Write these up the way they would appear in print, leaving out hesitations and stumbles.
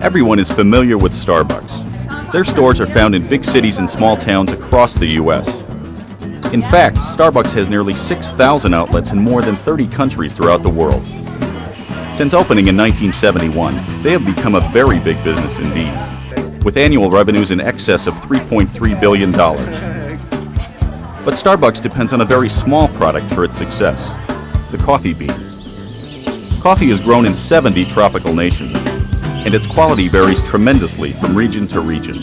Everyone is familiar with Starbucks. Their stores are found in big cities and small towns across the U.S. In fact, Starbucks has nearly 6,000 outlets in more than 30 countries throughout the world. Since opening in 1971, they have become a very big business indeed, with annual revenues in excess of $3.3 billion. But Starbucks depends on a very small product for its success, the coffee bean. Coffee is grown in 70 tropical nations, and its quality varies tremendously from region to region.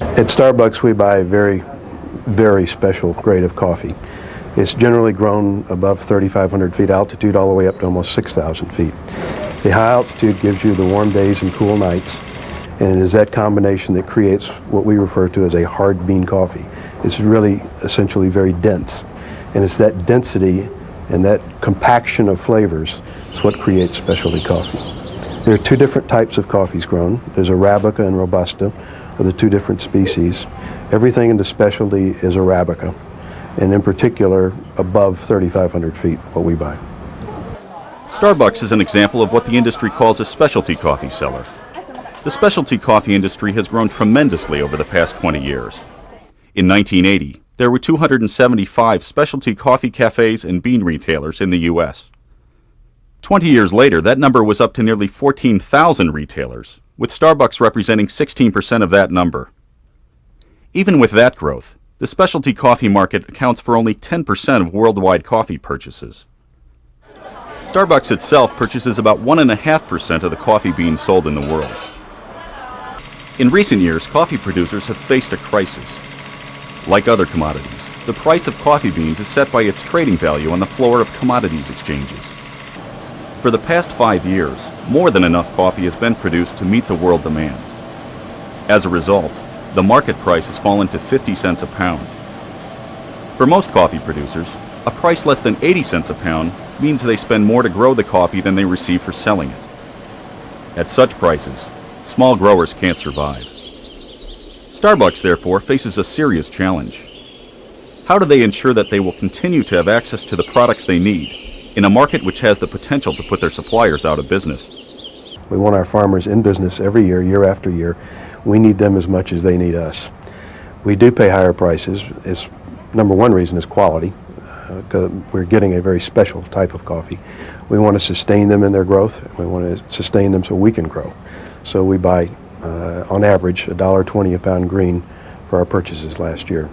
At Starbucks, we buy a very special grade of coffee. It's generally grown above 3,500 feet altitude all the way up to almost 6,000 feet. The high altitude gives you the warm days and cool nights, and it is that combination that creates what we refer to as a hard bean coffee. It's really essentially very dense, and it's that density and that compaction of flavors is what creates specialty coffee. There are two different types of coffees grown. There's Arabica and Robusta, are the two different species. Everything in the specialty is Arabica, and in particular above 3,500 feet, what we buy. Starbucks is an example of what the industry calls a specialty coffee seller. The specialty coffee industry has grown tremendously over the past 20 years. In 1980, there were 275 specialty coffee cafes and bean retailers in the U.S. 20 years later, that number was up to nearly 14,000 retailers, with Starbucks representing 16% of that number. Even with that growth, the specialty coffee market accounts for only 10% of worldwide coffee purchases. Starbucks itself purchases about 1.5% of the coffee beans sold in the world. In recent years, coffee producers have faced a crisis. Like other commodities, the price of coffee beans is set by its trading value on the floor of commodities exchanges. For the past 5 years, more than enough coffee has been produced to meet the world demand. As a result, the market price has fallen to 50 cents a pound. For most coffee producers, a price less than 80 cents a pound means they spend more to grow the coffee than they receive for selling it. At such prices, small growers can't survive. Starbucks, therefore, faces a serious challenge. How do they ensure that they will continue to have access to the products they need in a market which has the potential to put their suppliers out of business? We want our farmers in business every year, year after year. We need them as much as they need us. We do pay higher prices. It's number one reason is quality. We're getting a very special type of coffee. We want to sustain them in their growth, and we want to sustain them so we can grow. So we buy, on average, $1.20 a pound green for our purchases last year.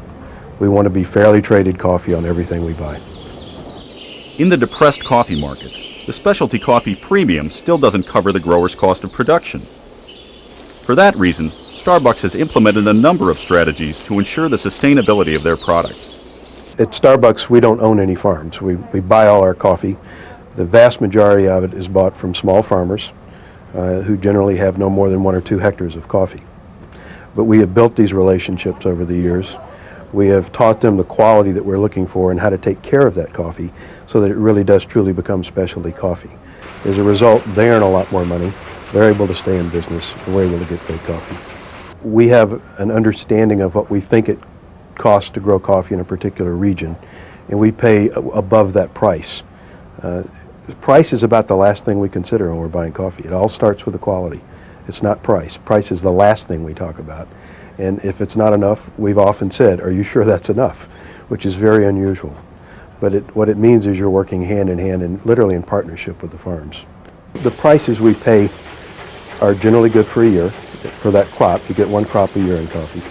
We want to be fairly traded coffee on everything we buy. In the depressed coffee market, the specialty coffee premium still doesn't cover the grower's cost of production. For that reason, Starbucks has implemented a number of strategies to ensure the sustainability of their product. At Starbucks, we don't own any farms. We buy all our coffee. The vast majority of it is bought from small farmers who generally have no more than 1 or 2 hectares of coffee. But we have built these relationships over the years. We have taught them the quality that we're looking for and how to take care of that coffee so that it really does truly become specialty coffee. As a result, they earn a lot more money. They're able to stay in business, and we're able to get great coffee. We have an understanding of what we think it costs to grow coffee in a particular region, and we pay above that price. Price is about the last thing we consider when we're buying coffee. It all starts with the quality. It's not price. Price is the last thing we talk about. And if it's not enough, we've often said, "Are you sure that's enough?" Which is very unusual. But what it means is you're working hand in hand and literally in partnership with the farms. The prices we pay are generally good for a year for that crop. You get one crop a year in coffee.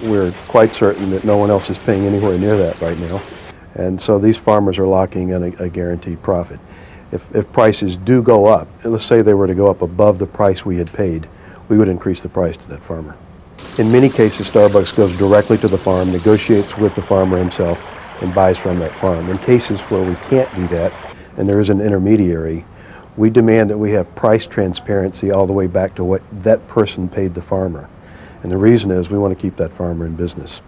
We're quite certain that no one else is paying anywhere near that right now. And so these farmers are locking in a guaranteed profit. If prices do go up, let's say they were to go up above the price we had paid, we would increase the price to that farmer. In many cases, Starbucks goes directly to the farm, negotiates with the farmer himself, and buys from that farm. In cases where we can't do that, and there is an intermediary, we demand that we have price transparency all the way back to what that person paid the farmer. And the reason is we want to keep that farmer in business.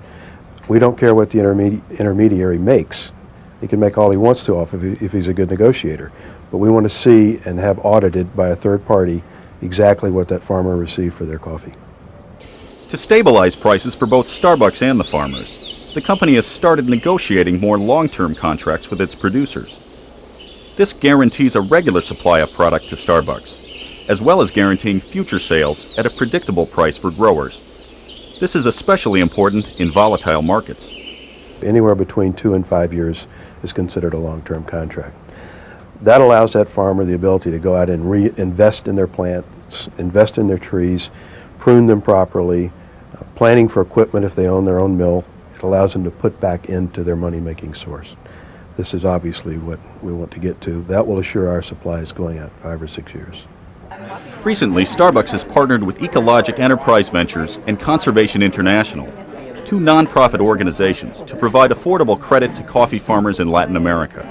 We don't care what the intermediary makes. He can make all he wants to off if he's a good negotiator. But we want to see and have audited by a third party exactly what that farmer received for their coffee. To stabilize prices for both Starbucks and the farmers, the company has started negotiating more long-term contracts with its producers. This guarantees a regular supply of product to Starbucks, as well as guaranteeing future sales at a predictable price for growers. This is especially important in volatile markets. Anywhere between 2 and 5 years is considered a long-term contract. That allows that farmer the ability to go out and reinvest in their plants, invest in their trees, prune them properly, planning for equipment if they own their own mill. It allows them to put back into their money-making source. This is obviously what we want to get to. That will assure our supply is going out 5 or 6 years. Recently, Starbucks has partnered with Ecologic Enterprise Ventures and Conservation International, two nonprofit organizations, to provide affordable credit to coffee farmers in Latin America.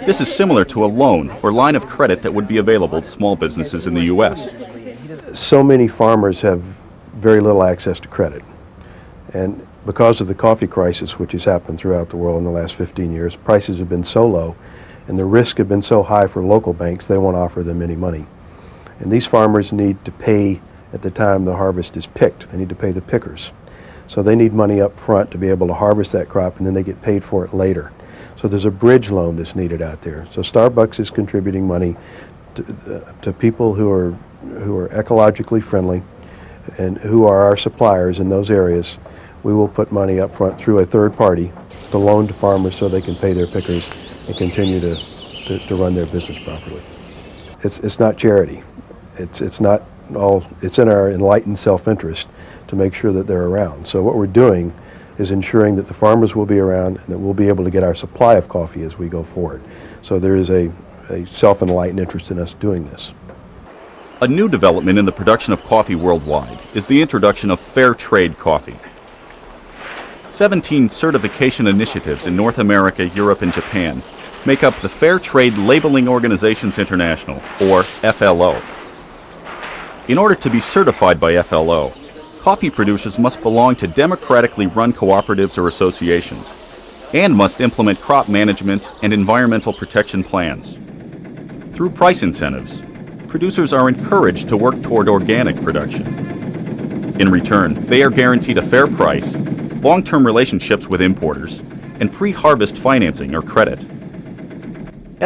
This is similar to a loan or line of credit that would be available to small businesses in the U.S. So many farmers have very little access to credit. And because of the coffee crisis, which has happened throughout the world in the last 15 years, prices have been so low and the risk have been so high for local banks, they won't offer them any money. And these farmers need to pay at the time the harvest is picked. They need to pay the pickers. So they need money up front to be able to harvest that crop, and then they get paid for it later. So there's a bridge loan that's needed out there. So Starbucks is contributing money to people who are ecologically friendly and who are our suppliers in those areas. We will put money up front through a third party to loan to farmers so they can pay their pickers and continue to run their business properly. It's not charity. It's not all. It's in our enlightened self-interest to make sure that they're around. So what we're doing is ensuring that the farmers will be around and that we'll be able to get our supply of coffee as we go forward. So there is a self-enlightened interest in us doing this. A new development in the production of coffee worldwide is the introduction of fair trade coffee. 17 certification initiatives in North America, Europe, and Japan make up the Fair Trade Labeling Organizations International, or FLO. In order to be certified by FLO, coffee producers must belong to democratically run cooperatives or associations and must implement crop management and environmental protection plans. Through price incentives, producers are encouraged to work toward organic production. In return, they are guaranteed a fair price, long-term relationships with importers, and pre-harvest financing or credit.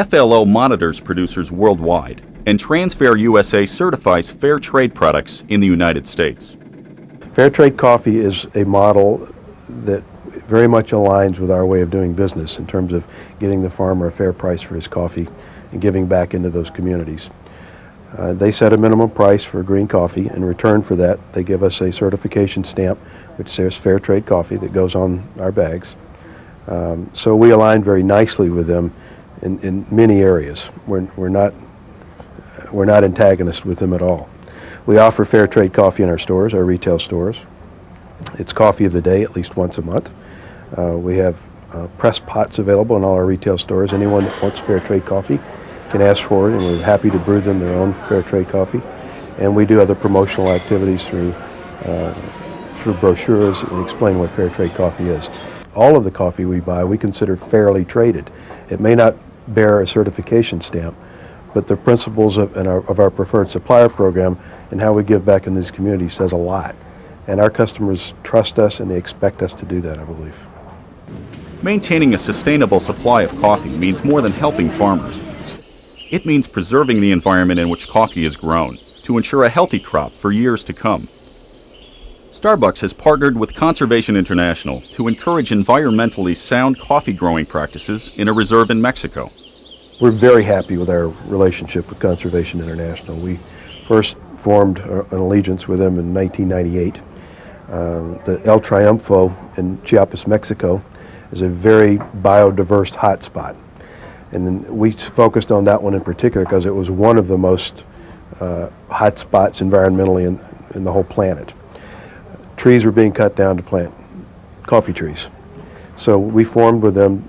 FLO monitors producers worldwide, and Transfair USA certifies fair trade products in the United States. Fair trade coffee is a model that very much aligns with our way of doing business in terms of getting the farmer a fair price for his coffee and giving back into those communities. They set a minimum price for green coffee. In return for that, they give us a certification stamp which says Fair Trade Coffee that goes on our bags. So we align very nicely with them in many areas. We're not antagonists with them at all. We offer fair trade coffee in our stores, our retail stores. It's coffee of the day at least once a month. We have press pots available in all our retail stores. Anyone that wants fair trade coffee can ask for it, and we're happy to brew them their own fair trade coffee. And we do other promotional activities through brochures and explain what fair trade coffee is. All of the coffee we buy we consider fairly traded. It may not bear a certification stamp, but the principles of our preferred supplier program and how we give back in these communities says a lot. And our customers trust us and they expect us to do that, I believe. Maintaining a sustainable supply of coffee means more than helping farmers. It means preserving the environment in which coffee is grown to ensure a healthy crop for years to come. Starbucks has partnered with Conservation International to encourage environmentally sound coffee growing practices in a reserve in Mexico. We're very happy with our relationship with Conservation International. We first formed an allegiance with them in 1998. The El Triunfo in Chiapas, Mexico is a very biodiverse hotspot. And we focused on that one in particular because it was one of the most hot spots environmentally in the whole planet. Trees were being cut down to plant coffee trees. So we formed with them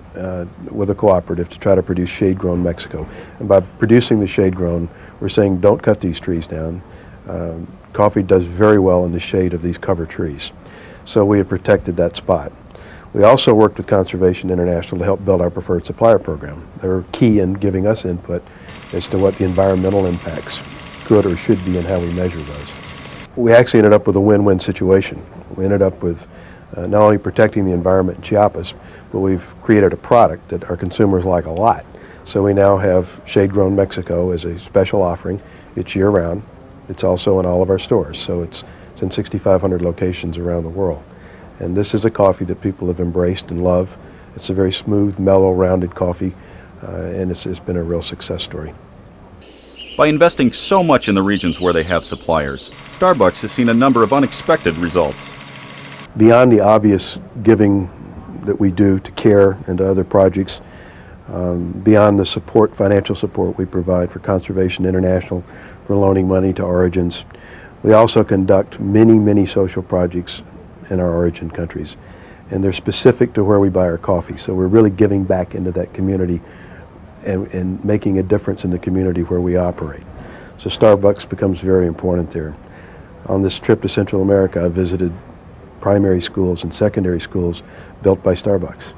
with a cooperative to try to produce shade-grown Mexico. And by producing the shade-grown, we're saying don't cut these trees down. Coffee does very well in the shade of these cover trees. So we have protected that spot. We also worked with Conservation International to help build our preferred supplier program. They were key in giving us input as to what the environmental impacts could or should be and how we measure those. We actually ended up with a win-win situation. We ended up with not only protecting the environment in Chiapas, but we've created a product that our consumers like a lot. So we now have Shade Grown Mexico as a special offering. It's year-round. It's also in all of our stores, so it's in 6,500 locations around the world. And this is a coffee that people have embraced and love. It's a very smooth, mellow, rounded coffee, and it's been a real success story. By investing so much in the regions where they have suppliers, Starbucks has seen a number of unexpected results. Beyond the obvious giving that we do to CARE and to other projects, beyond the support, financial support we provide for Conservation International for loaning money to origins, we also conduct many, many social projects in our origin countries, and they're specific to where we buy our coffee. So we're really giving back into that community and making a difference in the community where we operate. So Starbucks becomes very important there. On this trip to Central America, I visited primary schools and secondary schools built by Starbucks.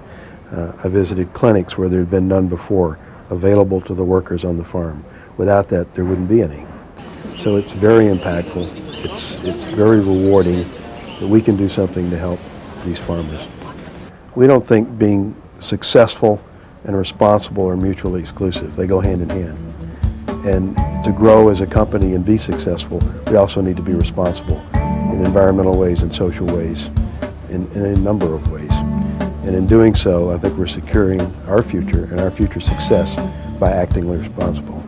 I visited clinics where there had been none before, available to the workers on the farm. Without that, there wouldn't be any. So it's very impactful. It's very rewarding that we can do something to help these farmers. We don't think being successful and responsible are mutually exclusive. They go hand in hand. And to grow as a company and be successful, we also need to be responsible in environmental ways and social ways, in a number of ways. And in doing so, I think we're securing our future and our future success by acting responsible.